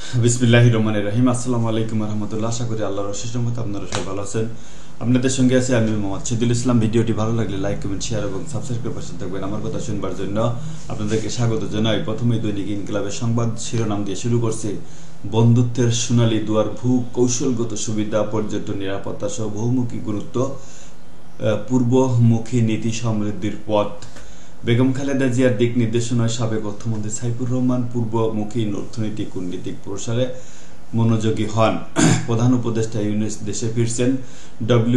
বিসমিল্লাহির রহমানির রহিম। আসসালামু আলাইকুম রহমতুল্লাহ। আশা করি আল্লাহর অশেষ রহমতে আপনারা সবাই ভালো আছেন। আপনাদের সঙ্গে আছে আমি মোহাম্মদ শহীদুল ইসলাম। ভিডিওটি ভালো লাগলে লাইক, কমেন্ট, শেয়ার এবং সাবস্ক্রাইব করে পাশে থাকবেন। আমার কথা শুনবার জন্য আপনাদেরকে স্বাগত জানাই। প্রথমেই দৈনিক ইনকিলাবের সংবাদ শিরোনাম দিয়ে শুরু করছি। বন্ধুত্বের সোনালী দুয়ার, ভূ কৌশলগত সুবিধা, পর্যটন, নিরাপত্তা সহ বহুমুখী গুরুত্ব, পূর্বমুখী নীতি সমৃদ্ধির পথ। বেগম খালেদা জিয়ার দিক নির্দেশনায় সাবেক অর্থমন্ত্রী সাইফুর রহমান পূর্বমুখী অর্থনৈতিক কূটনীতিক প্রসারে মনোযোগী হন। প্রধান উপদেষ্টা ইউনূস দেশে ফিরছেন।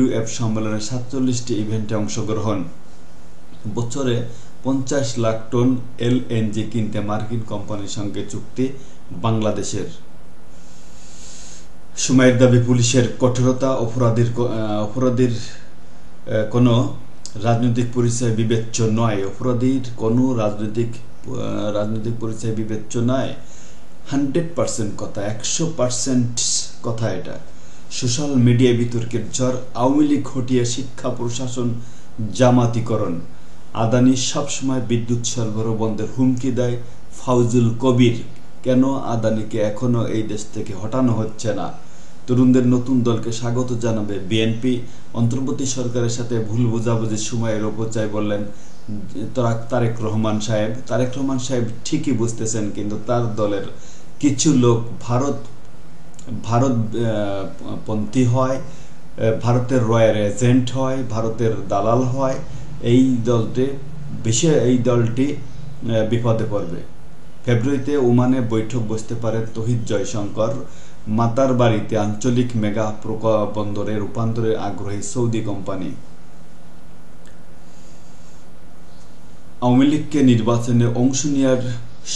WF সম্মেলনে 47টি ইভেন্টে অংশগ্রহণ। বছরে 50 লাখ টন LNG কিনতে মার্কিন কোম্পানির সঙ্গে চুক্তি বাংলাদেশের। সুমাইয়ের দাবি, পুলিশের কঠোরতা অপরাধীর কোনো রাজনৈতিক পরিচয় বিবেচ্য নয়। অপরাধীর কোনো রাজনৈতিক পরিচয় বিবেচ্য নয়। 100% কথা, 100% কথা এটা। সোশ্যাল মিডিয়ায় বিতর্কের ঝড়। আওয়ামী লীগ হটিয়ে শিক্ষা, প্রশাসন, জামাতিকরণ। আদানি সবসময় বিদ্যুৎ সরবরাহ বন্ধের হুমকি দেয় ফাউজুল কবির। কেন আদানিকে এখনো এই দেশ থেকে হটানো হচ্ছে না? তরুণদের নতুন দলকে স্বাগত জানাবে বিএনপি। অন্তর্বর্তী সরকারের সাথে ভুল বোঝাবুঝির সময়ের অপচয় বললেন তারেক রহমান সাহেব। তারেক রহমান সাহেব ঠিকই বুঝতেছেন, কিন্তু তার দলের কিছু লোক ভারতপন্থী হয়, ভারতের রয়্যাল এজেন্ট হয়, ভারতের দালাল হয়। এই দলটি বিপদে পড়বে। ফেব্রুয়ারিতে ওমানে বৈঠক বসতে পারেন তৌহিদ জয়শঙ্কর। মাতার বাড়িতে আঞ্চলিক মেগা বন্দরে রূপান্তরে আগ্রহী সৌদি কোম্পানি। আওয়ামী লীগকে নির্বাচনে অংশ নেওয়ার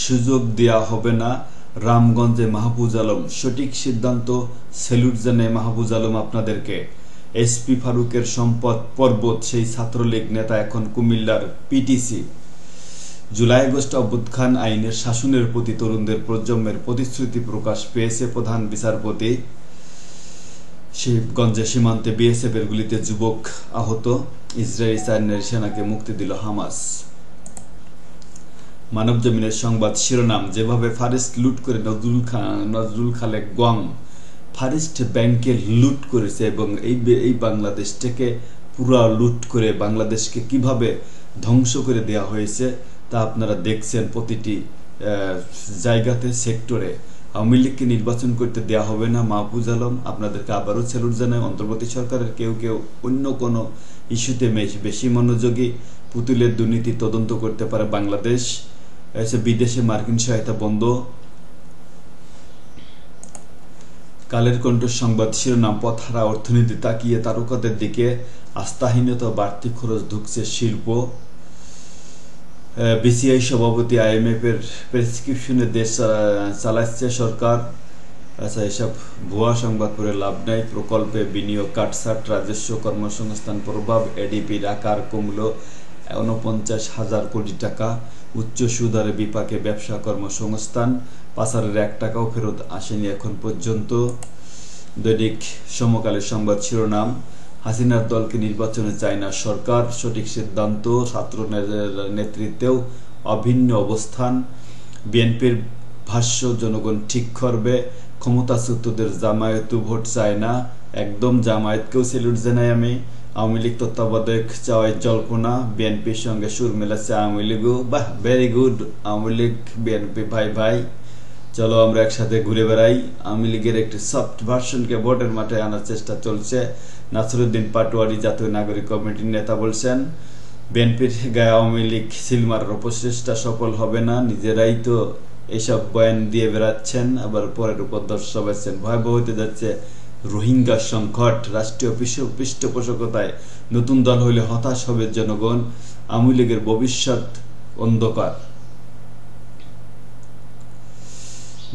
সুযোগ দেওয়া হবে না, রামগঞ্জে মাহফুজ আলম। সঠিক সিদ্ধান্ত, স্যালুট জানায় মাহফুজ আলম আপনাদেরকে। SP ফারুকের সম্পদ পর্বত, সেই ছাত্রলীগ নেতা এখন কুমিল্লার PTC। জুলাই আগস্ট অভ্যুত্থান আইনের শাসনের প্রতি তরুণদের প্রজন্মের প্রতিশ্রুতি প্রকাশ পেয়েছে প্রধান বিচারপতি। শিবগঞ্জে সীমান্তে BSF এর গুলিতে যুবক আহত। ইসরায়েলি 4 নারী সেনাকে মুক্তি দিল হামাস। মানবজমিনের সংবাদ শিরোনাম, যেভাবে ফারিস্ট লুট করে নজরুল খালেক গং ফারিস্ট ব্যাংকে লুট করেছে এবং এই বাংলাদেশ থেকে পুরা লুট করে বাংলাদেশকে কিভাবে ধ্বংস করে দেওয়া হয়েছে তা আপনারা দেখছেন প্রতিটি জায়গাতে, সেক্টরে। আওয়ামী লীগকে নির্বাচন করতে দেওয়া হবে না, মাহফুজ আলম। আপনাদেরকে আবারও স্যালুট জানাই। অন্তর্বর্তী সরকারের কেউ অন্য কোনো ইস্যুতে বেশি মনোযোগী। পুতুলের দুর্নীতি তদন্ত করতে পারে বাংলাদেশ। বিদেশে মার্কিন সহায়তা বন্ধ। কালের কণ্ঠ সংবাদ শিরোনাম, পথহারা অর্থনীতি তাকিয়ে তারকাদের দিকে, আস্থাহীনতা, বাড়তি খরচ ঢুকছে শিল্প। BCI সভাপতি, IMF এর প্রেসক্রিপশনে দেশ চালাচ্ছে সরকার। আচ্ছা, এসব ভুয়া সংবাদ পড়ে লাভ নাই। প্রকল্পে বিনিয়োগ কাটছাট, রাজস্ব কর্মসংস্থান প্রভাব। ADPর আকার কমল 49,000 কোটি টাকা। উচ্চ সুদহারে বিপাকে ব্যবসা কর্মসংস্থান। পাচারের 1 টাকাও ফেরত আসেনি এখন পর্যন্ত। দৈনিক সমকালের সংবাদ শিরোনাম, হাসিনার দলকে নির্বাচনে চায় না সরকার, সঠিক সিদ্ধান্ত, ছাত্র নেতৃত্বেও অভিন্ন অবস্থান। বিএনপির ভাষ্য, জনগণ ঠিক করবে, ক্ষমতাচ্যুতদের জামায়াতও ভোট চায় না। একদম জামায়াতকেও স্যালুট জানাই আমি। আওয়ামী লীগ তত্ত্বাবধায়ক চাওয়ায় জল্পনা, বিএনপির সঙ্গে সুর মেলাচ্ছে আওয়ামী লীগও। বাহ, very good. Awami League BNP ভাই, চলো আমরা একসাথে ঘুরে বেড়াই। আওয়ামী লীগের একটি সফট ভার্সনকে ভোটের মাঠে আনার চেষ্টা চলছে। নাসিরুদ্দিন পাটোয়ারি জাতীয় নাগরিক কমিটির নেতা বলছেন, বিএনপির গায়ে আওয়ামী লীগ সিল মারার প্রচেষ্টা সফল হবে না। নিজেরাই তো এসব বয়ান দিয়ে বেড়াচ্ছেন, আবার পরের উপর দোষ চাপাচ্ছেন। ভয়াবহ হতে যাচ্ছে রোহিঙ্গা সংকট। রাষ্ট্রীয় পৃষ্ঠপোষকতায় নতুন দল হইলে হতাশ হবে জনগণ। আওয়ামী লীগের ভবিষ্যৎ অন্ধকার।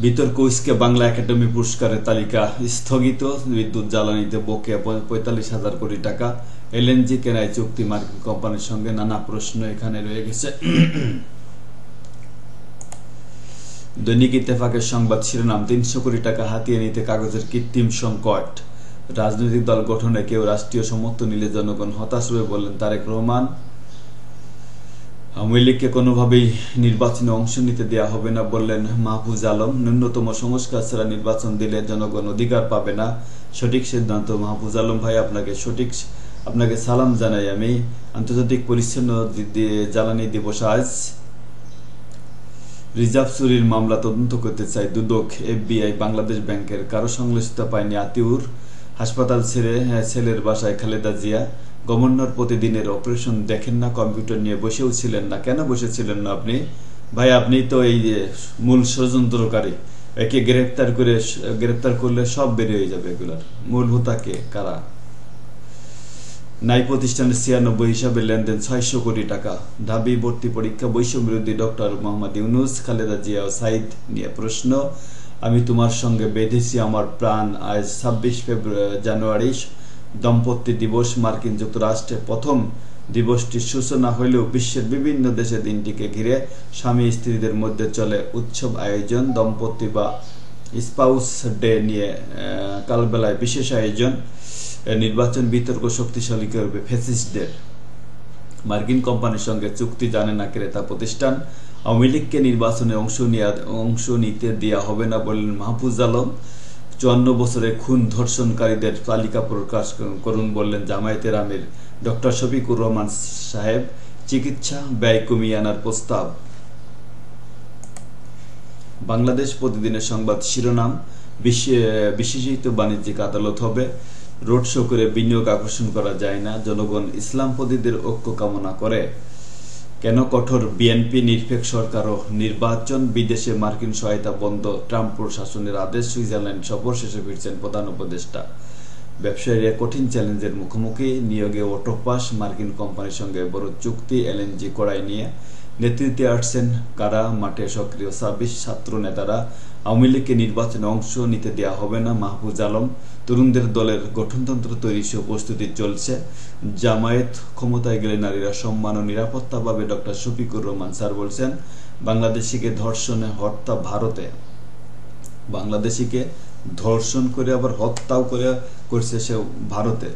বিতর্ক উস্কে বাংলা একাডেমি পুরস্কারের তালিকা স্থগিত। বিদ্যুৎ জ্বালানিতে বকেয়া 45,000 কোটি টাকা। LNG কেনায় চুক্তি মার্কিন কোম্পানির সঙ্গে। নানা প্রশ্ন এখানে রয়ে গেছে। দৈনিক ইত্তেফাকের সংবাদ শিরোনাম, 300 কোটি টাকা হাতিয়ে নিতে কাগজের কৃত্রিম সংকট। রাজনৈতিক দল গঠনে কেউ রাষ্ট্রীয় সমর্থন নিলে জনগণ হতাশ হবে বললেন তারেক রহমান। আওয়ামী লীগকে কোনোভাবেই নির্বাচনে অংশ নিতে দেওয়া হবে না বললেন মাহফুজ আলম। ন্যূনতম সংস্কার ছাড়া নির্বাচন দিলে জনগণ অধিকার পাবে না, সঠিক সিদ্ধান্ত। মাহফুজ আলম ভাই, আপনাকে সালাম জানাই আমি। আন্তর্জাতিক পরিচ্ছন্ন জ্বালানি দিবস আজ। রিজার্ভ চুরির মামলা তদন্ত করতে চাই দুদক। FBI বাংলাদেশ ব্যাংকের কারো সংশ্লিষ্টতা পায়নি আতিউর। হাসপাতাল ছেড়ে ছেলের বাসায় খালেদা জিয়া। গভর্নর প্রতিদিনের অপারেশন দেখেন না, কম্পিউটার নিয়ে বসেও ছিলেন না। কেন বসেছিলেন না আপনি ভাই? আপনি তো এই মূল ষড়যন্ত্রকারী। একে গ্রেফতার করলে সব বেরিয়ে যাবে। এগুলার মূল হোতা কে, কারা? ন্যায় প্রতিষ্ঠানের 96 হিসাবে লেনদেন 600 কোটি টাকা। ঢাবি ভর্তি পরীক্ষা বৈষম্য বিরোধী ডক্টর মোহাম্মদ ইউনূস। খালেদা জিয়া ও সাইদ নিয়ে প্রশ্ন। আমি তোমার সঙ্গে বেঁধেছি আমার প্রাণ। আজ 26 জানুয়ারি দম্পতি দিবস। মার্কিন যুক্তরাষ্ট্রে প্রথম দিবসটির সূচনা হলেও বিশ্বের বিভিন্ন দেশে দিনটিকে ঘিরে স্বামী স্ত্রীদের মধ্যে চলে উৎসব আয়োজন। দম্পতি বা স্পাউস ডে নিয়ে কালবেলায় বিশেষ আয়োজন। নির্বাচন বিতর্ক শক্তিশালী করবে ফ্যাসিস্টদের। মার্কিন কোম্পানির সঙ্গে চুক্তি জানে না ক্রেতা প্রতিষ্ঠান। আওয়ামী লীগকে নির্বাচনে অংশ নিতে দেওয়া হবে না বললেন মাহফুজ আলম। 54 বছরের খুন ধর্ষণকারীদের তালিকা প্রকাশ করুন বললেন জামায়াতের আমির ডক্টর শফিকুর রহমান সাহেব। চিকিৎসা ব্যয় কমিয়ে আনার প্রস্তাব। বাংলাদেশ প্রতিদিনের সংবাদ শিরোনাম, বিশেষিত বাণিজ্যিক আদালত হবে। রোড শো করে বিনিয়োগ আকর্ষণ করা যায় না। জনগণ ইসলামপন্থীদের ঐক্য কামনা করে। কেন কঠোর বিএনপি নিরপেক্ষ সরকার ও নির্বাচন। বিদেশে মার্কিন সহায়তা বন্ধ, ট্রাম্প প্রশাসনের আদেশ। সুইজারল্যান্ড সফর শেষে ফিরছেন প্রধান উপদেষ্টা। ব্যবসায়ীরা কঠিন চ্যালেঞ্জের মুখোমুখি। নিয়োগে অটোপাস। মার্কিন কোম্পানির সঙ্গে বড় চুক্তি। LNG কড়াই নিয়ে নেতৃত্বে আসছেন কারা? মাঠে সক্রিয় 26 ছাত্র নেতারা। আওয়ামী লীগকে নির্বাচনে অংশ নিতে দেওয়া হবে না মাহফুজ আলম। তরুণদের দলের গঠনতন্ত্র তৈরি সহ প্রস্তুতি চলছে। জামায়াত ক্ষমতায় গেলে নারীরা সম্মান ও নিরাপত্তা পাবে, ডক্টর শফিকুর রহমান স্যার বলছেন। বাংলাদেশিকে ধর্ষণে হত্যা ভারতে। বাংলাদেশিকে ধর্ষণ করে আবার হত্যাও করছে সে ভারতে।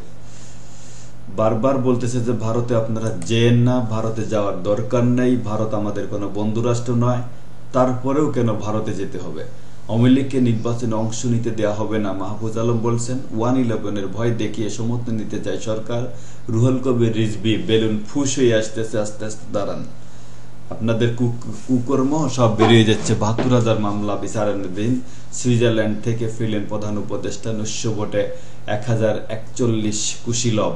বারবার বলতেছে যে ভারতে আপনারা যেন না, ভারতে যাওয়ার দরকার নেই, ভারত আমাদের কোনো বন্ধুরাষ্ট্র নয়। তারপরেও কেন ভারতে যেতে হবে? আওয়ামী লীগকে নির্বাচনে অংশ নিতে দেওয়া হবে না মাহফুজ আলম বলছেন। 111-এর ভয় দেখিয়ে সমর্থন নিতে চায় সরকার। রুহুল কবির রিজভী বেলুন ফুস হয়ে আসতেছে, আস্তে আস্তে দাঁড়ান। আপনাদের কুকর্ম সব বেরিয়ে যাচ্ছে। 72,000 মামলা বিচারাধীন। সুইজারল্যান্ড থেকে ফিরলেন প্রধান উপদেষ্টা। নৈশ ভোটে 1041 কুশীলব।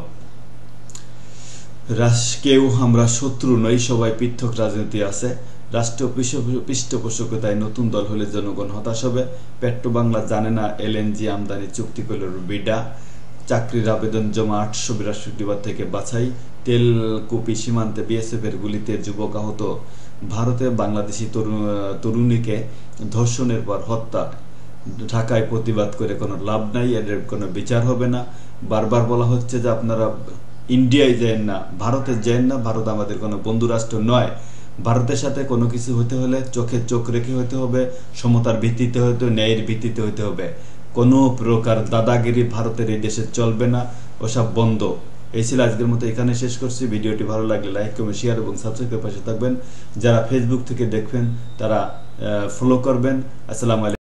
কেউ আমরা শত্রু নই, সবাই পৃথক রাজনীতি আছে। রাষ্ট্রীয় পৃষ্ঠপোষকতায় নতুন দল হলে জনগণ হতাশ হবে। পেট্রো বাংলা জানে না LNG আমদানি চুক্তি করল বিডা। চাকরির আবেদন জমা 862 বার থেকে বাছাই। তেলকুপি সীমান্তে BSF-এর গুলিতে যুবক আহত। ভারতে বাংলাদেশি তরুণীকে ধর্ষণের পর হত্যা। ঢাকায় প্রতিবাদ করে কোনো লাভ নাই, এদের কোনো বিচার হবে না। বারবার বলা হচ্ছে যে আপনারা ইন্ডিয়ায় যান না, ভারতে যান না, ভারত আমাদের কোনো বন্ধুরাষ্ট্র নয়। ভারতের সাথে কোনো কিছু হতে হলে চোখে চোখ রেখে হতে হবে, সমতার ভিত্তিতে হতে, ন্যায়ের ভিত্তিতে হতে হবে। কোনো প্রকার দাদাগিরি ভারতের এই দেশে চলবে না, ওসব বন্ধ। এই ছিল আজকের মতো, এখানে শেষ করছি। ভিডিওটি ভালো লাগলে লাইক, কমেন্ট, শেয়ার এবং সাবস্ক্রাইবের পাশে থাকবেন। যারা ফেসবুক থেকে দেখবেন তারা ফলো করবেন। আসসালামু আলাইকুম।